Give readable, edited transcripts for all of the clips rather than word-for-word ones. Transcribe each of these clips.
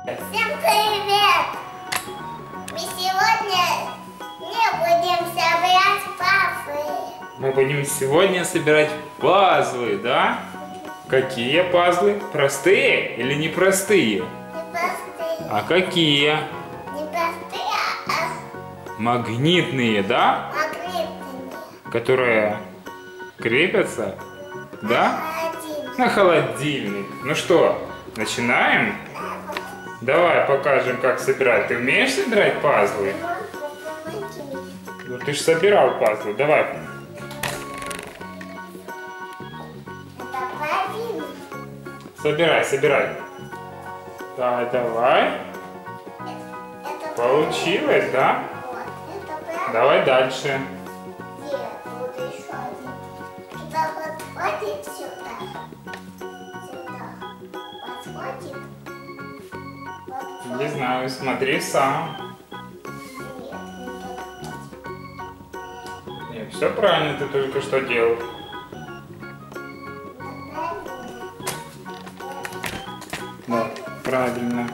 Всем привет! Мы сегодня будем собирать пазлы. Мы будем сегодня собирать пазлы, да? Какие пазлы? Простые или непростые? Непростые. А какие? Непростые, а Магнитные, да? магнитные. Которые крепятся, да? Один. На холодильник. Ну что, начинаем? Давай покажем, как собирать. Ты умеешь собирать пазлы? Ну ты же собирал пазлы. Давай. Это правильно. Собирай. Давай. Это Получилось, да? вот. Это правильно. Давай дальше. Где? Вот еще один. Это подходит сюда. Сюда. Подходит. Не знаю, смотри сам. Нет, не подходит. Нет, все правильно ты только что делал. Да, правильно.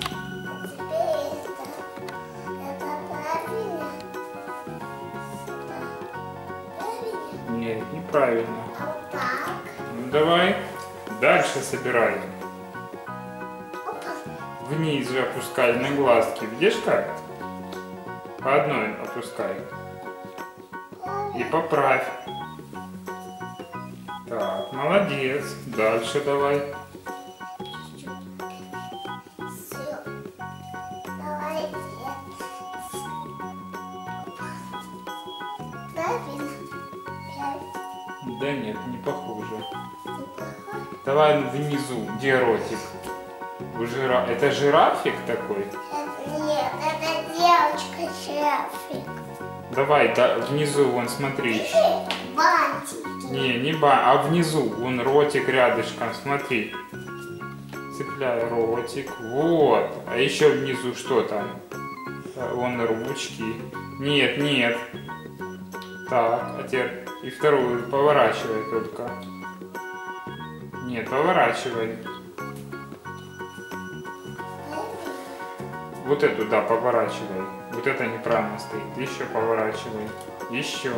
Нет, неправильно. Ну давай дальше собирай. Вниз же опускай на глазки. Видишь как? По одной опускай. И поправь. Так, молодец. Дальше давай. Да нет, не похоже. Давай внизу, где ротик? Это жирафик такой? Нет, это девочка-шефик. Давай, внизу, вон, смотри. Бантики. Не а внизу, вон ротик рядышком, смотри. Цепляй ротик, вот. А еще внизу что там? Вон ручки. Нет. Так, а теперь и вторую поворачивай только. Нет, поворачивай. Вот эту, да, поворачивай. Вот это неправильно стоит. Еще поворачивай. Еще.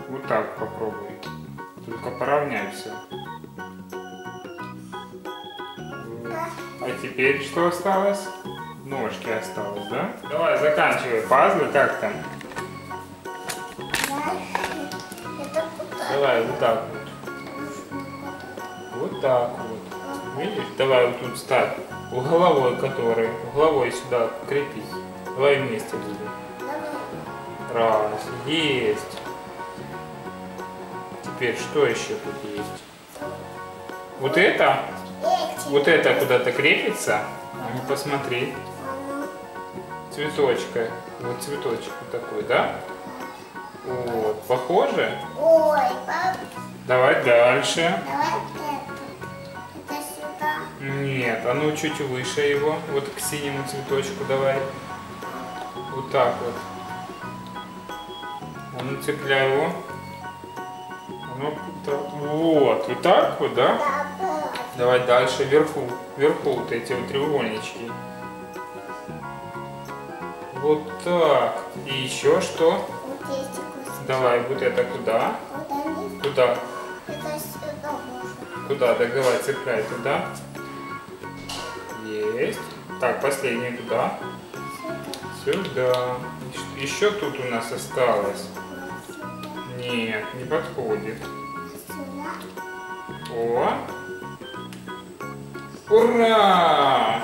Вот так попробуй. Только поравняй все. А теперь что осталось? Ножки осталось, да? Давай, заканчивай пазлы. Как там? Давай, вот так вот. Вот так вот. Видишь? Давай вот тут ставь. Угловой сюда крепись. Давай вместе будем. Раз, есть. Теперь что еще тут есть? Вот это куда-то крепится. Ну, посмотри. Цветочка. Вот цветочек вот такой, да? Вот, похоже? Ой, пап. Давай дальше. Давай это сюда. Нет, а ну чуть выше его. Вот к синему цветочку давай. Вот так вот. А ну цепляй его. А ну, вот так вот, да? Да, Давай дальше, вверху вот эти вот треугольнички. Вот так. И еще что? вот эти куски. Давай, вот это куда? Вот они. Куда? Это сюда можно. Куда? Давай, цепляй туда. Есть. Так, последний туда. Сюда. Еще тут у нас осталось. Нет, не подходит. Сюда. О! Ура!